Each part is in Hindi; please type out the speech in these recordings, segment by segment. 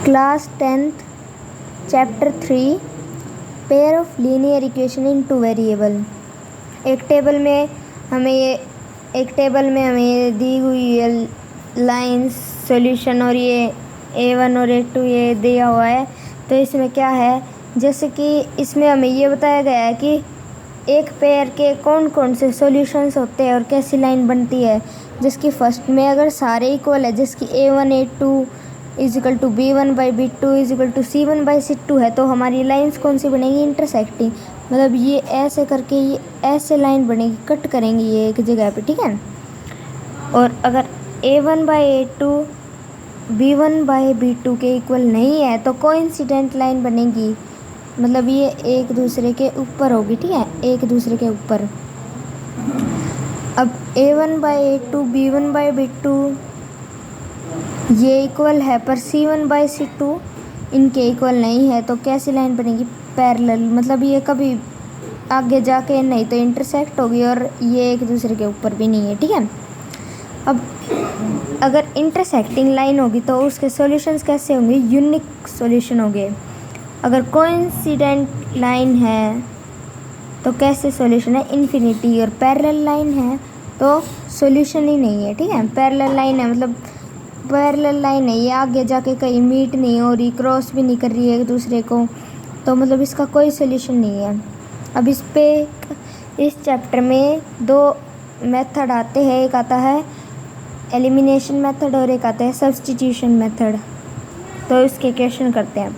Class 10th chapter 3 pair of linear equation in two variable. एक टेबल में हमें ये दी हुई लाइंस सॉल्यूशन और ये A1 और A2 ये दिया हुआ है। तो इसमें क्या है, जैसे कि इसमें हमें ये बताया गया है कि एक पेयर के कौन कौन से सॉल्यूशंस होते हैं और कैसी लाइन बनती है। जिसकी फर्स्ट में अगर सारे इक्वल है, जिसकी A1 A2 is equal to B1/B2 is equal to C1/C2 है, तो हमारी लाइंस कौन सी बनेगी, इंटरसेक्टिंग। मतलब ये ऐसे करके ये ऐसे लाइन बनेगी, कट करेंगी ये एक जगह पे, ठीक है। और अगर A1/A2 B1/B2 के इक्वल नहीं है तो कोइंसिडेंट लाइन बनेगी, मतलब ये एक दूसरे के ऊपर होगी, ठीक है, एक दूसरे के ऊपर। अब A1/A2 B1/B2 ये इक्वल है पर C1/C2 इनके इक्वल नहीं है, तो कैसी लाइन बनेगी, पैरेलल। मतलब ये कभी आगे जाके नहीं तो इंटरसेक्ट होगी और ये एक दूसरे के ऊपर भी नहीं है, ठीक है। अब अगर इंटरसेक्टिंग लाइन होगी तो उसके सॉल्यूशंस कैसे होंगे, यूनिक सॉल्यूशन होंगे। अगर कोइंसिडेंट लाइन है तो कैसे सॉल्यूशन है, इन्फिनिटी। और पैरेलल लाइन है तो सॉल्यूशन ही नहीं है, ठीक है। पैरेलल लाइन है मतलब पैरेलल लाइन है, ये आगे जाके कहीं मीट नहीं हो रही, क्रॉस भी नहीं कर रही है एक दूसरे को, तो मतलब इसका कोई सॉल्यूशन नहीं है। अब इस चैप्टर में दो मेथड आते हैं, एक आता है एलिमिनेशन मेथड और एक आता है सब्स्टिट्यूशन मेथड। तो इसके क्वेश्चन करते हैं।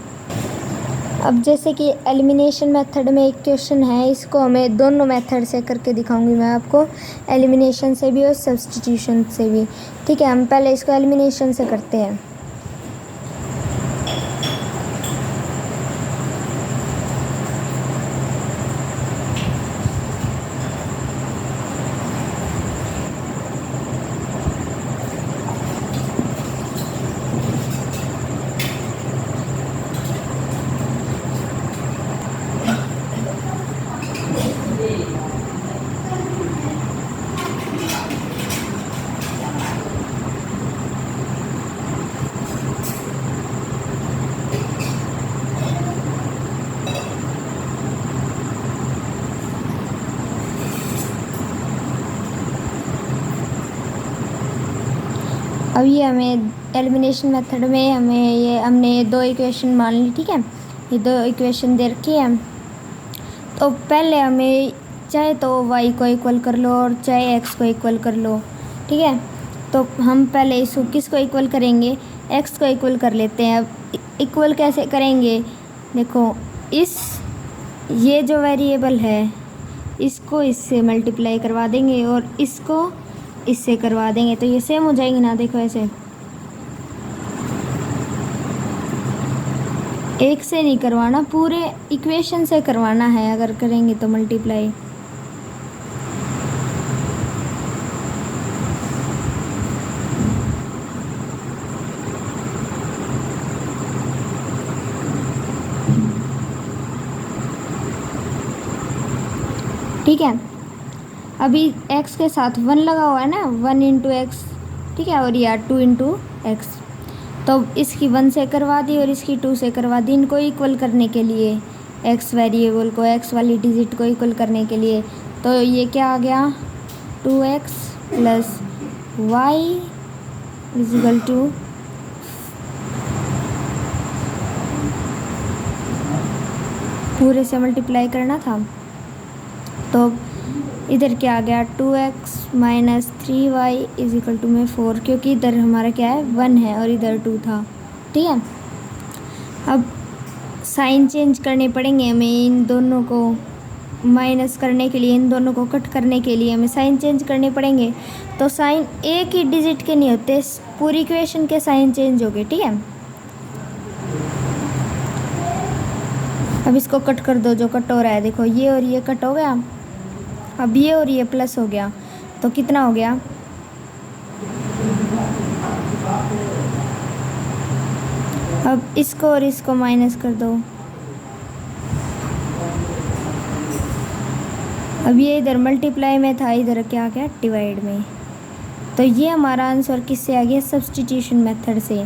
अब जैसे कि एलिमिनेशन मेथड में एक क्वेश्चन है, इसको हमें दोनों मेथड से करके दिखाऊंगी मैं आपको, एलिमिनेशन से भी और सब्स्टिट्यूशन से भी, ठीक है। हम पहले इसको एलिमिनेशन से करते हैं। अब ये हमें एलिमिनेशन मेथड में हमने दो इक्वेशन मान ली, ठीक है। ये दो इक्वेशन दे रखी है, तो पहले हमें चाहे तो y को इक्वल कर लो और चाहे x को इक्वल कर लो, ठीक है। तो हम पहले इसको किसको इक्वल करेंगे, x को इक्वल कर लेते हैं। अब इक्वल कैसे करेंगे, देखो ये जो वेरिएबल है इसको इससे मल्टीप्लाई करवा देंगे और इसको इससे करवा देंगे, तो ये सेम हो जाएंगे ना। देखो ऐसे एक से नहीं करवाना, पूरे इक्वेशन से करवाना है अगर करेंगे तो मल्टीप्लाई। ठीक है, अभी x के साथ 1 लगा हुआ है ना, 1 इंटू एक्स, ठीक है, और या 2 इंटू एक्स। तो इसकी 1 से करवा दी और इसकी 2 से करवा दी, इनको इक्वल करने के लिए, x वेरिएबल को, x वाली डिजिट को इक्वल करने के लिए। तो ये क्या आ गया, 2x plus Y is equal to पूरे से मल्टीप्लाई करना था। तो इधर क्या आ गया, 2x minus 3y is equal to में 4, क्योंकि इधर हमारा क्या है 1 है और इधर 2 था, ठीक है। अब साइन चेंज करने पड़ेंगे हमें, इन दोनों को माइनस करने के लिए, इन दोनों को कट करने के लिए हमें साइन चेंज करने पड़ेंगे। तो साइन एक ही डिजिट के नहीं होते, पूरी इक्वेशन के साइन चेंज हो गए, ठीक है। अब इसको कट कर दो, जो कट हो रहा है, देखो ये और ये कट हो गया। अब ये और ये प्लस हो गया, तो कितना हो गया, अब इसको और इसको माइनस कर दो। अब ये इधर मल्टीप्लाई में था, इधर क्या गया डिवाइड में। तो ये हमारा आंसर किससे आ गया, सब्स्टिट्यूशन मेथड से।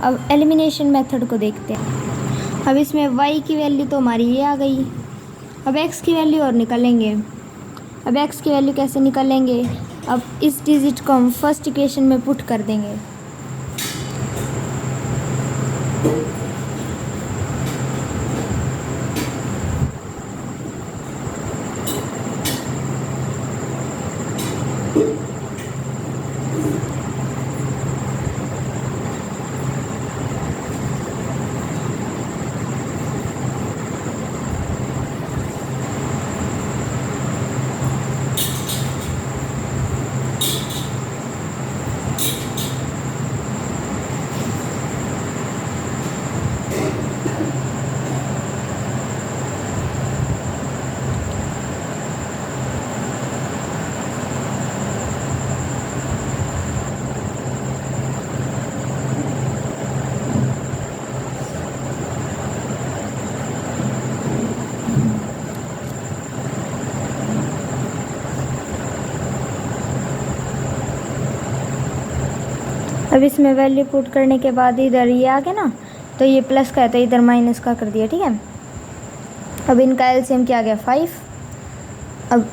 अब एलिमिनेशन मेथड को देखते हैं। अब इसमें y की वैल्यू तो हमारी ये आ गई। अब x की वैल्यू और निकालेंगे। अब x की वैल्यू कैसे निकालेंगे? अब इस डिजिट को हम फर्स्ट इक्वेशन में पुट कर देंगे। अब इसमें वैल्यू पुट करने के बाद इधर ये आ गया ना, तो ये प्लस का है तो इधर माइनस का कर दिया, ठीक है। अब इनका एलसीएम क्या आ गया? 5। अब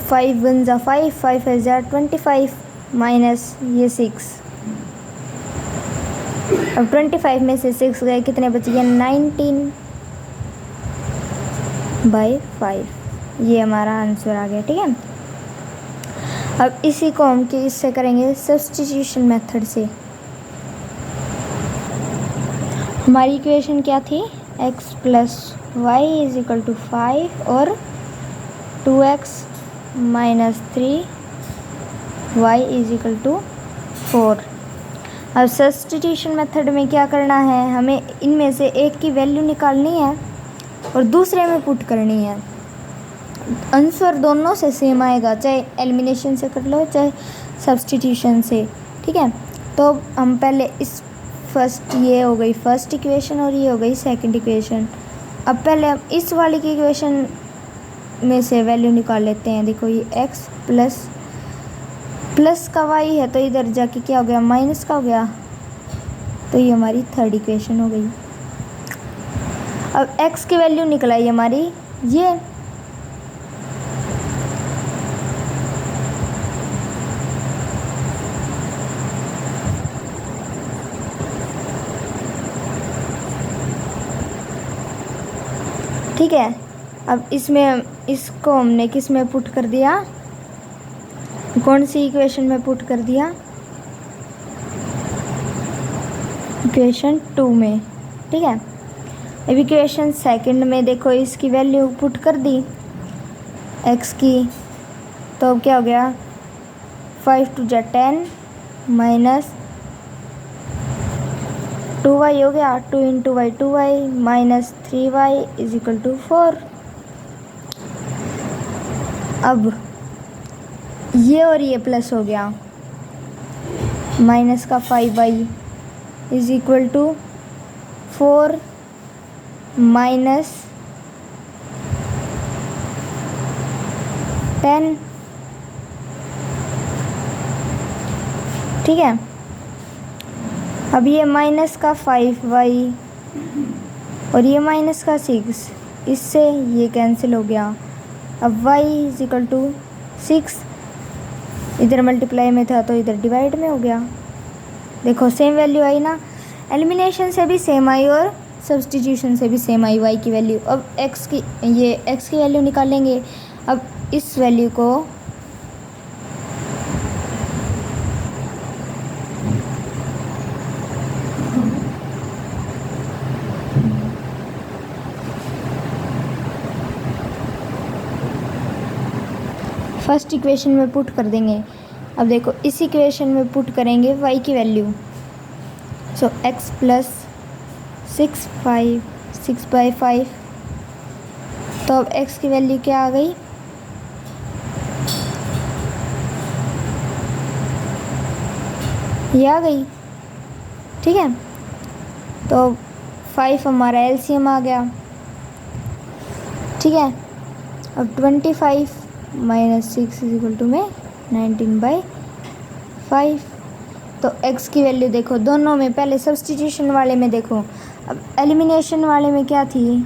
5 वन ज़ा 5, 5 है ज़ा 25 माइनस ये 6। अब 25 में से 6 गए, कितने बच गए? 19/5। ये हमारा आंसर आ गया, ठीक है। अब इसी को हम इससे करेंगे सब्स्टिट्यूशन मेथड से। हमारी इक्वेशन क्या थी? x + y = 5 और 2x - 3y = 4। अब सब्स्टिट्यूशन मेथड में क्या करना है? हमें इनमें से एक की वैल्यू निकालनी है और दूसरे में पुट करनी है। आंसर दोनों से सेम आएगा, चाहे एलिमिनेशन से कर लो चाहे सब्स्टिट्यूशन से, ठीक है। तो हम पहले इस ये हो गई फर्स्ट इक्वेशन और ये हो गई सेकंड इक्वेशन। अब पहले हम इस वाली की इक्वेशन में से वैल्यू निकाल लेते हैं। देखो ये x प्लस का y है तो इधर जाके क्या हो गया? माइनस का हो गया, तो ये हमारी थर्ड इक्वेशन हो गई। अब x की वैल्यू निकल आई हमारी ये, ठीक है। अब इसमें इसको हमने किस में पुट कर दिया? कौन सी इक्वेशन में पुट कर दिया? इक्वेशन 2 में, ठीक है। अब इक्वेशन सेकंड में देखो इसकी वैल्यू पुट कर दी x की, तो अब क्या हो गया? 5 × 2 = 10 माइनस 2y हो गया, 2 × y 2y माइनस 3y = 4। अब ये और ये प्लस हो गया, माइनस का 5y = 4 माइनस 10, ठीक है। अब ये माइनस का 5y और ये माइनस का 6, इससे ये कैंसिल हो गया। अब y = 6, इधर मल्टीप्लाई में था तो इधर डिवाइड में हो गया। देखो सेम वैल्यू आई ना, एलिमिनेशन से भी सेम आई और सब्स्टिट्यूशन से भी सेम आई y की वैल्यू। अब x की वैल्यू निकालेंगे। अब इस वैल्यू को फर्स्ट इक्वेशन में पुट कर देंगे। अब देखो इस इक्वेशन में पुट करेंगे y की वैल्यू। सो x + 6/5, तो अब x की वैल्यू क्या आ गई? ये आ गई, ठीक है। तो 5 हमारा एलसीएम आ गया, ठीक है। अब 25 - 6 = में 19/5, तो x की वैल्यू देखो दोनों में, पहले सब्स्टिट्यूशन वाले में देखो, अब एलिमिनेशन वाले में क्या थी,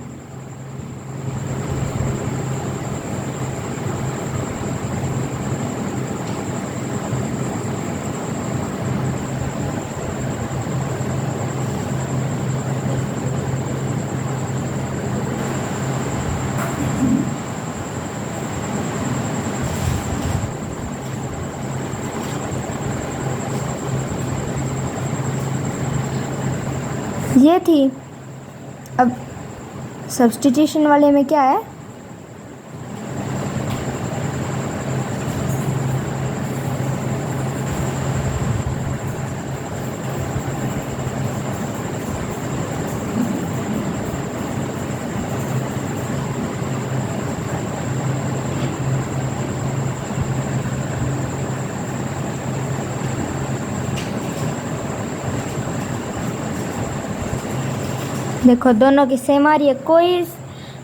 ये थी। अब सब्स्टिट्यूशन वाले में क्या है, देखो दोनों की सेम आ रही है। कोई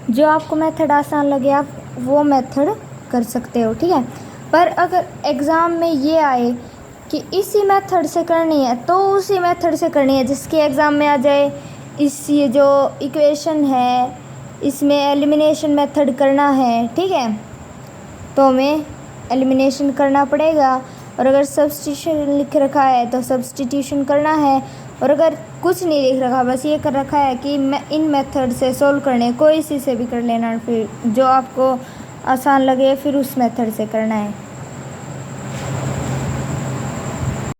जो आपको मेथड आसान लगे आप वो मेथड कर सकते हो, ठीक है। पर अगर एग्ज़ाम में ये आए कि इसी मेथड से करनी है तो उसी मेथड से करनी है, जिसके एग्ज़ाम में आ जाए इस ये जो इक्वेशन है इसमें एलिमिनेशन मेथड करना है, ठीक है, तो हमें एलिमिनेशन करना पड़ेगा। और अगर सब्स्टिट्यूशन लिख रखा है तो सब्स्टिट्यूशन करना है। और अगर कुछ नहीं लिख रखा, बस ये कर रखा है कि मैं इन मेथड से सोल्व करने, कोई सी से भी कर लेना, फिर जो आपको आसान लगे फिर उस मेथड से करना है।